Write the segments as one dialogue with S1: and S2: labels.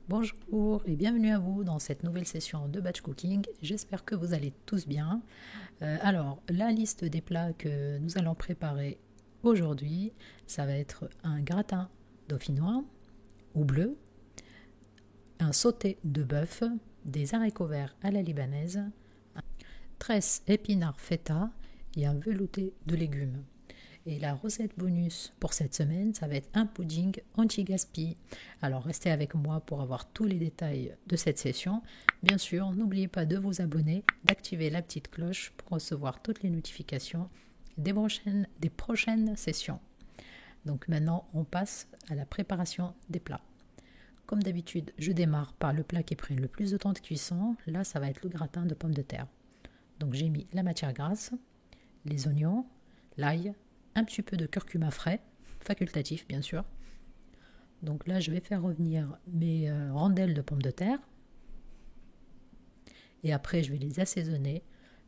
S1: Bonjour et bienvenue à vous dans cette nouvelle session de batch cooking. J'espère que vous allez tous bien. Alors, la liste des plats que nous allons préparer aujourd'hui, ça va être un gratin dauphinois ou bleu, un sauté de bœuf, des haricots verts à la libanaise, tresse épinards feta et un velouté de légumes. Et la recette bonus pour cette semaine, ça va être un pudding anti-gaspi. Alors restez avec moi pour avoir tous les détails de cette session. Bien sûr, n'oubliez pas de vous abonner, d'activer la petite cloche pour recevoir toutes les notifications des prochaines sessions. Donc maintenant, on passe à la préparation des plats. Comme d'habitude, je démarre par le plat qui prend le plus de temps de cuisson. Là, ça va être le gratin de pommes de terre. Donc j'ai mis la matière grasse, les oignons, l'ail, un petit peu de curcuma frais, facultatif bien sûr. Donc là, je vais faire revenir mes rondelles de pommes de terre. Et après, je vais les assaisonner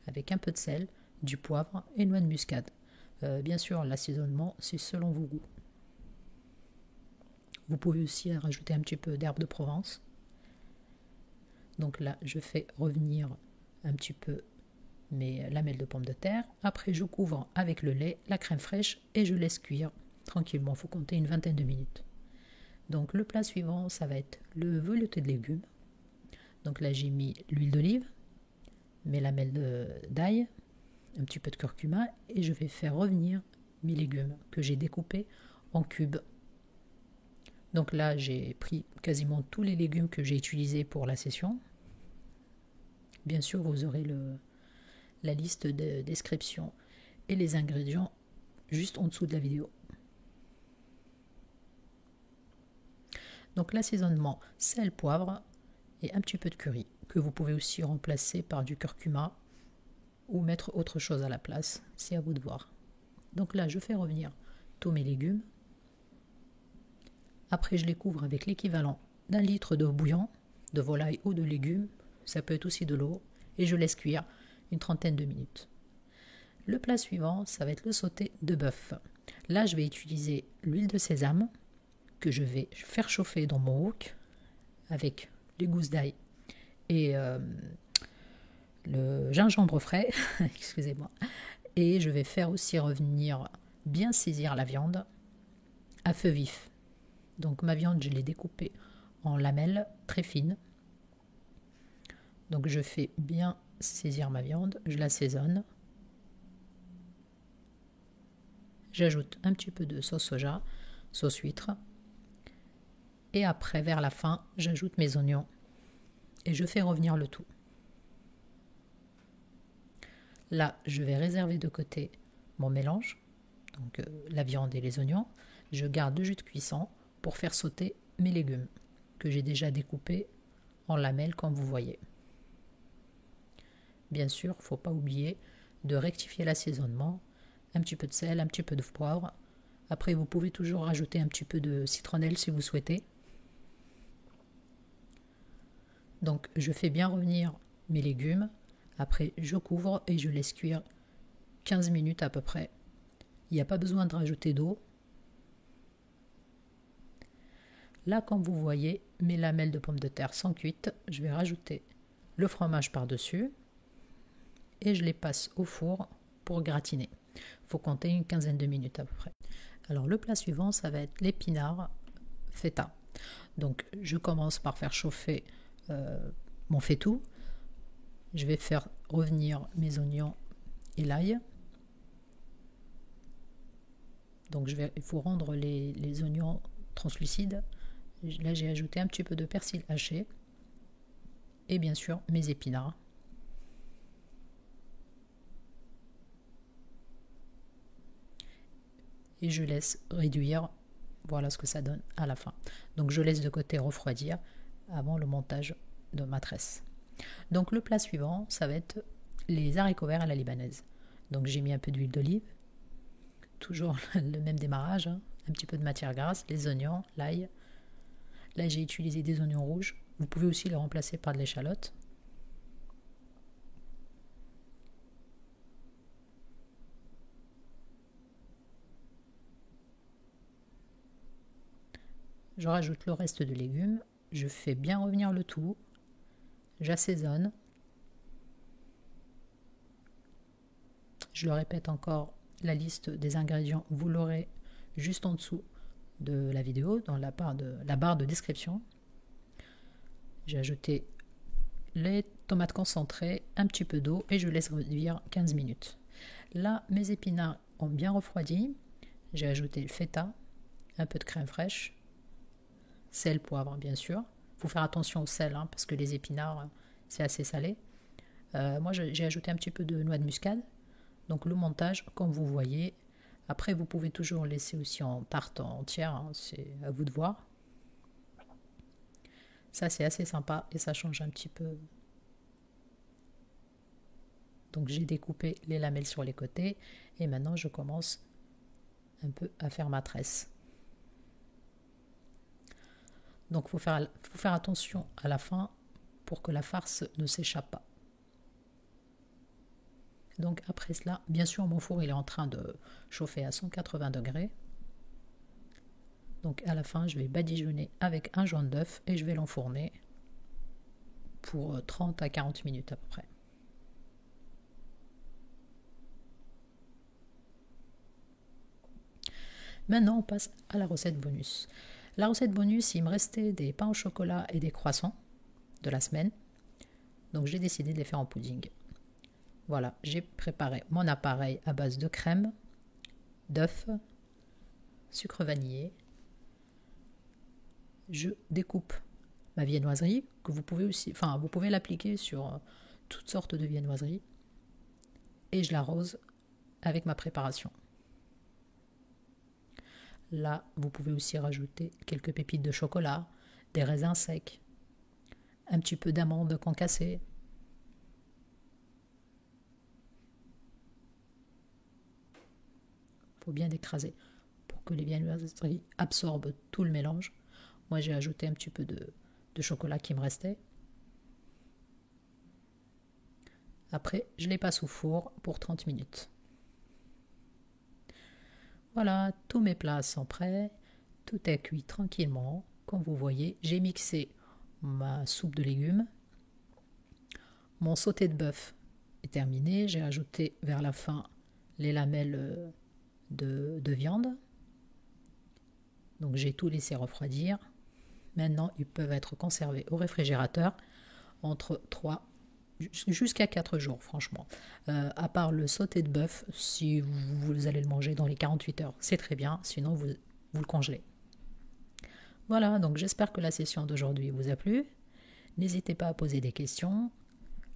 S1: avec un peu de sel, du poivre et noix de muscade. Bien sûr, l'assaisonnement, c'est selon vos goûts. Vous pouvez aussi rajouter un petit peu d'herbe de Provence. Donc là, je fais revenir un petit peu mes lamelles de pommes de terre. Après, je couvre avec le lait, la crème fraîche et je laisse cuire tranquillement. Il faut compter une vingtaine de minutes. Donc le plat suivant, ça va être le velouté de légumes. Donc là, j'ai mis l'huile d'olive, mes lamelles d'ail, un petit peu de curcuma et je vais faire revenir mes légumes que j'ai découpés en cubes. Donc là, j'ai pris quasiment tous les légumes que j'ai utilisés pour la session. Bien sûr, vous aurez la liste de description et les ingrédients juste en dessous de la vidéo. Donc l'assaisonnement, sel, poivre et un petit peu de curry que vous pouvez aussi remplacer par du curcuma ou mettre autre chose à la place, c'est à vous de voir. Donc là, je fais revenir tous mes légumes. Après, je les couvre avec l'équivalent d'un litre d'eau bouillante, de volaille ou de légumes, ça peut être aussi de l'eau, et je laisse cuire une trentaine de minutes. Le plat suivant, ça va être le sauté de bœuf. Là, je vais utiliser l'huile de sésame que je vais faire chauffer dans mon wok avec les gousses d'ail et le gingembre frais, excusez-moi. Et je vais faire aussi revenir bien saisir la viande à feu vif. Donc ma viande, je l'ai découpée en lamelles très fines. Donc je fais bien saisir ma viande, je l'assaisonne. J'ajoute un petit peu de sauce soja, sauce huître. Et après, vers la fin, j'ajoute mes oignons et je fais revenir le tout. Là, je vais réserver de côté mon mélange, donc la viande et les oignons. Je garde le jus de cuisson pour faire sauter mes légumes que j'ai déjà découpés en lamelles comme vous voyez. Bien sûr, il ne faut pas oublier de rectifier l'assaisonnement, un petit peu de sel, un petit peu de poivre. Après, vous pouvez toujours rajouter un petit peu de citronnelle si vous souhaitez. Donc, je fais bien revenir mes légumes. Après, je couvre et je laisse cuire 15 minutes à peu près. Il n'y a pas besoin de rajouter d'eau. Là, comme vous voyez, mes lamelles de pommes de terre sont cuites. Je vais rajouter le fromage par-dessus et je les passe au four pour gratiner. Il faut compter une quinzaine de minutes à peu près. Alors, le plat suivant, ça va être l'épinard feta. Donc, je commence par faire chauffer mon faitout. Je vais faire revenir mes oignons et l'ail. Donc il faut rendre les oignons translucides. Là, j'ai ajouté un petit peu de persil haché et bien sûr mes épinards. Et je laisse réduire. Voilà ce que ça donne à la fin. Donc je laisse de côté refroidir avant le montage de ma tresse. Donc le plat suivant, ça va être les haricots verts à la libanaise. Donc j'ai mis un peu d'huile d'olive, toujours le même démarrage, hein. Un petit peu de matière grasse, les oignons, l'ail. Là j'ai utilisé des oignons rouges. Vous pouvez aussi les remplacer par de l'échalote. Je rajoute le reste de légumes, je fais bien revenir le tout, j'assaisonne. Je le répète encore, la liste des ingrédients, vous l'aurez juste en dessous de la vidéo, dans la barre de description. J'ai ajouté les tomates concentrées, un petit peu d'eau et je laisse reduire 15 minutes. Là, mes épinards ont bien refroidi. J'ai ajouté le feta, un peu de crème fraîche, sel, poivre bien sûr. Il faut faire attention au sel parce que les épinards, c'est assez salé. Moi, j'ai ajouté un petit peu de noix de muscade. Donc le montage, comme vous voyez. Après, vous pouvez toujours laisser aussi en tarte entière, c'est à vous de voir. Ça, c'est assez sympa et ça change un petit peu. Donc j'ai découpé les lamelles sur les côtés et maintenant je commence un peu à faire ma tresse. Donc faut faire attention à la fin pour que la farce ne s'échappe pas. Donc après cela, bien sûr mon four il est en train de chauffer à 180 degrés. Donc à la fin je vais badigeonner avec un jaune d'œuf et je vais l'enfourner pour 30 à 40 minutes à peu près. Maintenant on passe à la recette bonus. La recette bonus, il me restait des pains au chocolat et des croissants de la semaine. Donc j'ai décidé de les faire en pudding. Voilà, j'ai préparé mon appareil à base de crème, d'œufs, sucre vanillé. Je découpe ma viennoiserie, que vous pouvez aussi, vous pouvez l'appliquer sur toutes sortes de viennoiseries. Et je l'arrose avec ma préparation. Là, vous pouvez aussi rajouter quelques pépites de chocolat, des raisins secs, un petit peu d'amandes concassées. Il faut bien écraser pour que les viennoiseries absorbent tout le mélange. Moi, j'ai ajouté un petit peu de chocolat qui me restait. Après, je les passe au four pour 30 minutes. Voilà, tous mes plats sont prêts. Tout est cuit tranquillement. Comme vous voyez, j'ai mixé ma soupe de légumes. Mon sauté de bœuf est terminé. J'ai ajouté vers la fin les lamelles de viande. Donc j'ai tout laissé refroidir. Maintenant, ils peuvent être conservés au réfrigérateur entre 3 jusqu'à 4 jours, franchement. À part le sauté de bœuf, si vous allez le manger dans les 48 heures, c'est très bien. Sinon, vous le congelez. Voilà, donc j'espère que la session d'aujourd'hui vous a plu. N'hésitez pas à poser des questions.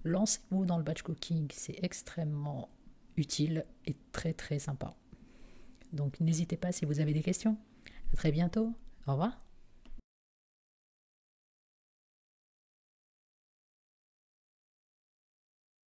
S1: Lancez-vous dans le batch cooking, c'est extrêmement utile et très très sympa. Donc n'hésitez pas si vous avez des questions. À très bientôt. Au revoir.